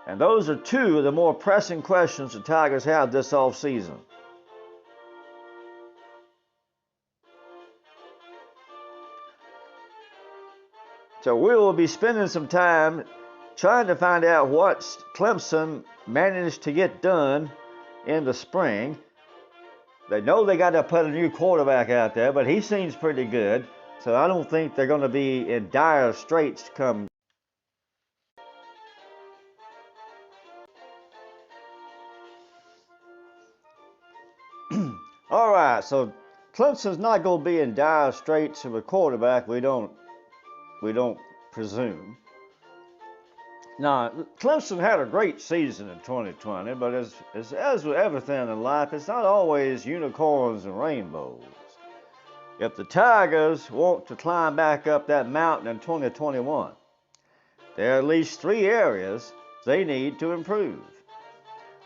And those are two of the more pressing questions the Tigers have this offseason. So we will be spending some time trying to find out what Clemson managed to get done in the spring. They know they got to put a new quarterback out there, but he seems pretty good. So I don't think they're going to be in dire straits come. All right, so Clemson's not going to be in dire straits of a quarterback. We don't presume. Now, Clemson had a great season in 2020, but as with everything in life, it's not always unicorns and rainbows. If the Tigers want to climb back up that mountain in 2021, there are at least 3 areas they need to improve.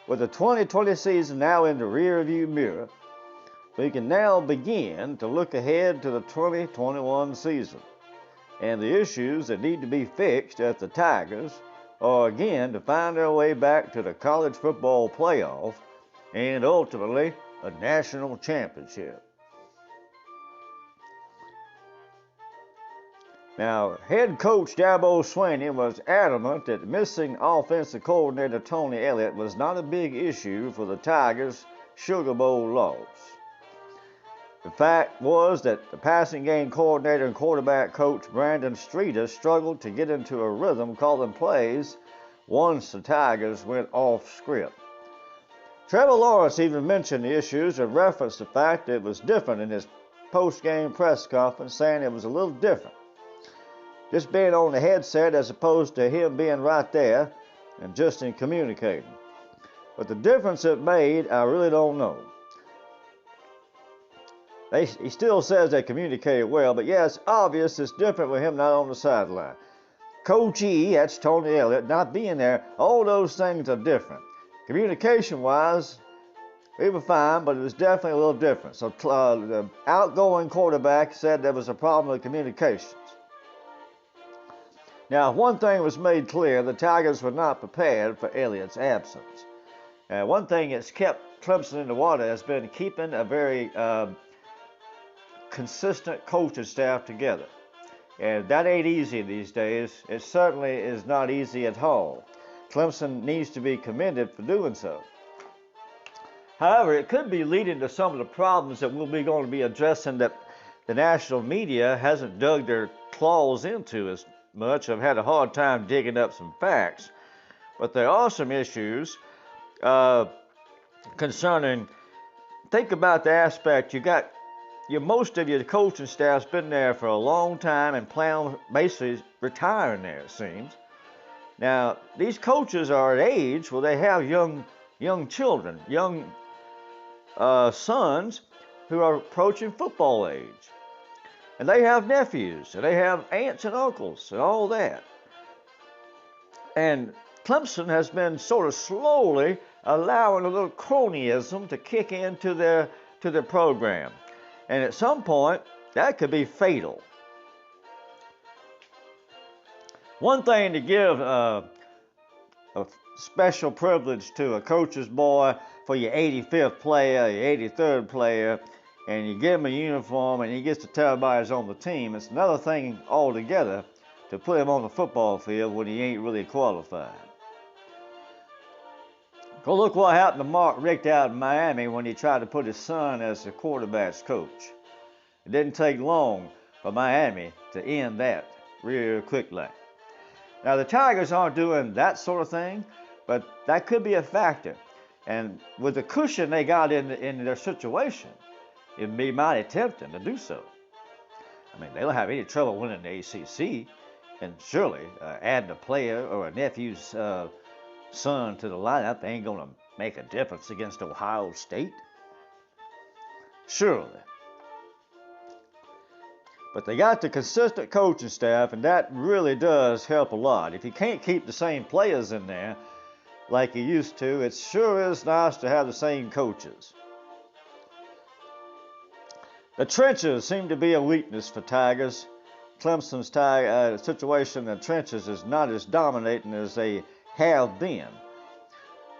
With the 2020 season now in the rearview mirror, we can now begin to look ahead to the 2021 season and the issues that need to be fixed at the Tigers are again to find their way back to the college football playoff and ultimately a national championship. Now, head coach Dabo Swinney was adamant that missing offensive coordinator Tony Elliott was not a big issue for the Tigers' Sugar Bowl loss. The fact was that the passing game coordinator and quarterback coach Brandon Streeter struggled to get into a rhythm calling plays once the Tigers went off script. Trevor Lawrence even mentioned the issues and referenced the fact that it was different in his post-game press conference, saying it was a little different. Just being on the headset as opposed to him being right there and just in communicating. But the difference it made, I really don't know. He still says they communicated well, but yeah, it's obvious it's different with him not on the sideline. Coach E, that's Tony Elliott, not being there, all those things are different. Communication-wise, we were fine, but it was definitely a little different. So the outgoing quarterback said there was a problem with communications. Now, one thing was made clear, the Tigers were not prepared for Elliott's absence. One thing that's kept Clemson in the water has been keeping a very consistent coaching staff together. And that ain't easy these days. It certainly is not easy at all. Clemson needs to be commended for doing so. However, it could be leading to some of the problems that we'll be going to be addressing that the national media hasn't dug their claws into as much. I've had a hard time digging up some facts. But there are some issues concerning, think about the aspect, most of your coaching staff's been there for a long time and plan on basically retiring there, it seems. Now, these coaches are at age where they have young children, young sons who are approaching football age. And they have nephews, and they have aunts and uncles, and all that. And Clemson has been sort of slowly allowing a little cronyism to kick into their program. And at some point, that could be fatal. One thing to give a special privilege to a coach's boy for your 85th player, your 83rd player, and you give him a uniform and he gets to tell everybody he's on the team. It's another thing altogether to put him on the football field when he ain't really qualified. Go look what happened to Mark Richt out in Miami when he tried to put his son as the quarterback's coach. It didn't take long for Miami to end that real quickly. Now, the Tigers aren't doing that sort of thing, but that could be a factor. And with the cushion they got in their situation, it'd be mighty tempting to do so. I mean, they don't have any trouble winning the ACC, and surely adding a player or a nephew's son to the lineup ain't going to make a difference against Ohio State. Surely. But they got the consistent coaching staff, and that really does help a lot. If you can't keep the same players in there like you used to, it sure is nice to have the same coaches. The trenches seem to be a weakness for Tigers. Clemson's situation in the trenches is not as dominating as they have been.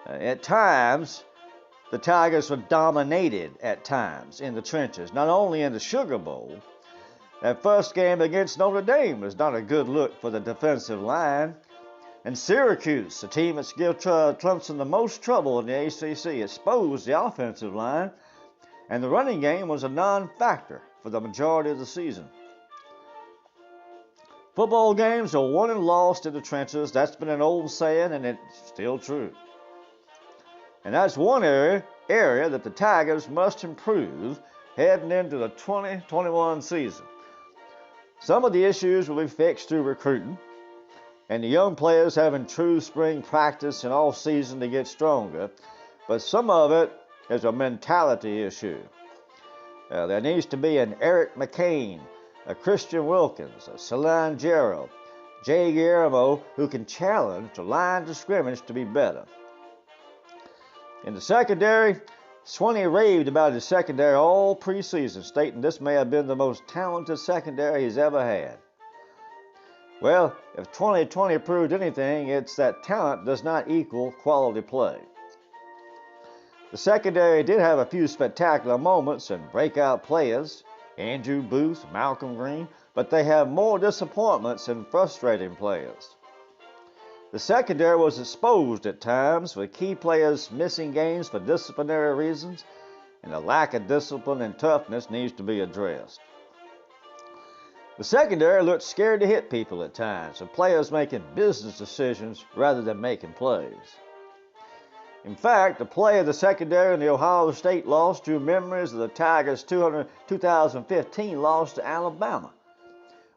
At times, the Tigers were dominated at times in the trenches, not only in the Sugar Bowl. That first game against Notre Dame was not a good look for the defensive line. And Syracuse, the team that's given Clemson the most trouble in the ACC, exposed the offensive line, and the running game was a non-factor for the majority of the season. Football games are won and lost in the trenches. That's been an old saying, and it's still true. And that's one area that the Tigers must improve heading into the 2021 season. Some of the issues will be fixed through recruiting, and the young players having true spring practice and off season to get stronger, but some of it is a mentality issue. There needs to be an Eric McCain, a Christian Wilkins, a Celine Jarrell, Jay Guillermo, who can challenge the line of scrimmage to be better. In the secondary, Swinney raved about his secondary all preseason, stating this may have been the most talented secondary he's ever had. Well, if 2020 proved anything, it's that talent does not equal quality play. The secondary did have a few spectacular moments and breakout players, Andrew Booth, Malcolm Green, but they have more disappointments and frustrating players. The secondary was exposed at times, with key players missing games for disciplinary reasons, and the lack of discipline and toughness needs to be addressed. The secondary looked scared to hit people at times, with players making business decisions rather than making plays. In fact, the play of the secondary in the Ohio State loss drew memories of the Tigers' 2015 loss to Alabama,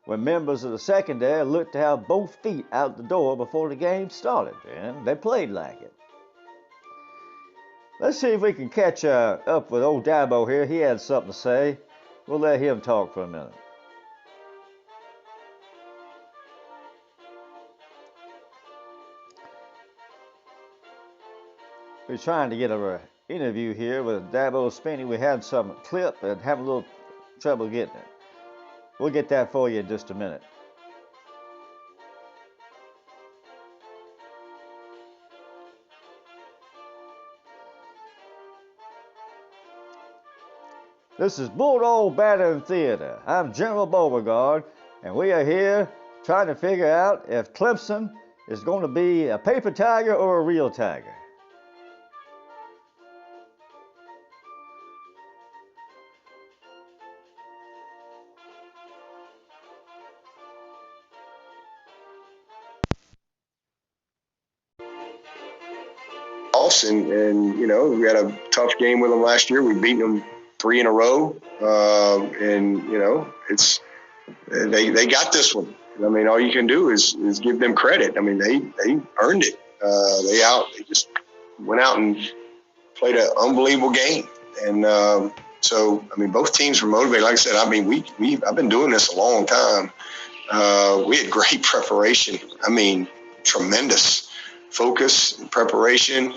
when members of the secondary looked to have both feet out the door before the game started, and they played like it. Let's see if we can catch up with old Dabo here. He had something to say. We'll let him talk for a minute. We're trying to get an interview here with Dabo Swinney. We had some clip and have a little trouble getting it. We'll get that for you in just a minute. This is Bulldog Batting Theater. I'm General Beauregard, and we are here trying to figure out if Clemson is going to be a paper tiger or a real tiger. And you know, we had a tough game with them last year. We've beaten them 3 in a row, and you know, it's they got this one. I mean, all you can do is give them credit. I mean, they earned it. They just went out and played an unbelievable game, and so I mean, both teams were motivated. Like I said, I mean, I've been doing this a long time. We had great preparation. I mean, tremendous focus and preparation.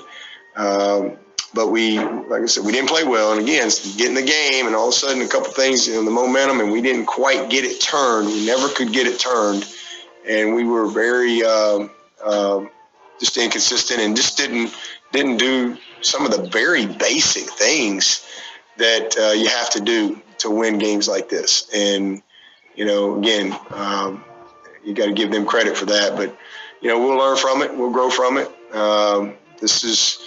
But like I said, we didn't play well. And again, get in the game, and all of a sudden, a couple things, you know, the momentum, and we didn't quite get it turned. We never could get it turned, and we were very just inconsistent, and just didn't do some of the very basic things that you have to do to win games like this. And you know, again, you got to give them credit for that. But you know, we'll learn from it. We'll grow from it. This is.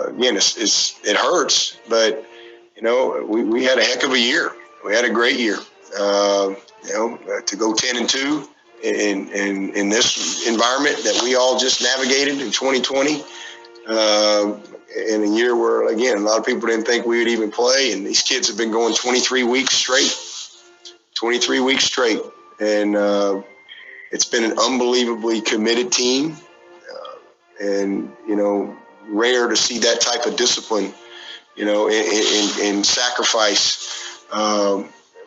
Again, it hurts, but you know, we had a heck of a year. We had a great year. You know, to go 10-2 in this environment that we all just navigated in 2020, in a year where again a lot of people didn't think we would even play, and these kids have been going 23 weeks straight, and it's been an unbelievably committed team, and you know. Rare to see that type of discipline, you know, in sacrifice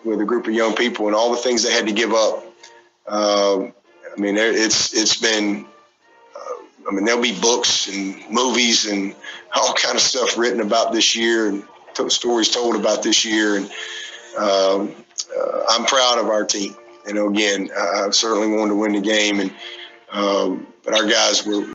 with a group of young people and all the things they had to give up. I mean, it's been. I mean, there'll be books and movies and all kind of stuff written about this year and stories told about this year, and I'm proud of our team. You know, again, I certainly wanted to win the game, and but our guys were.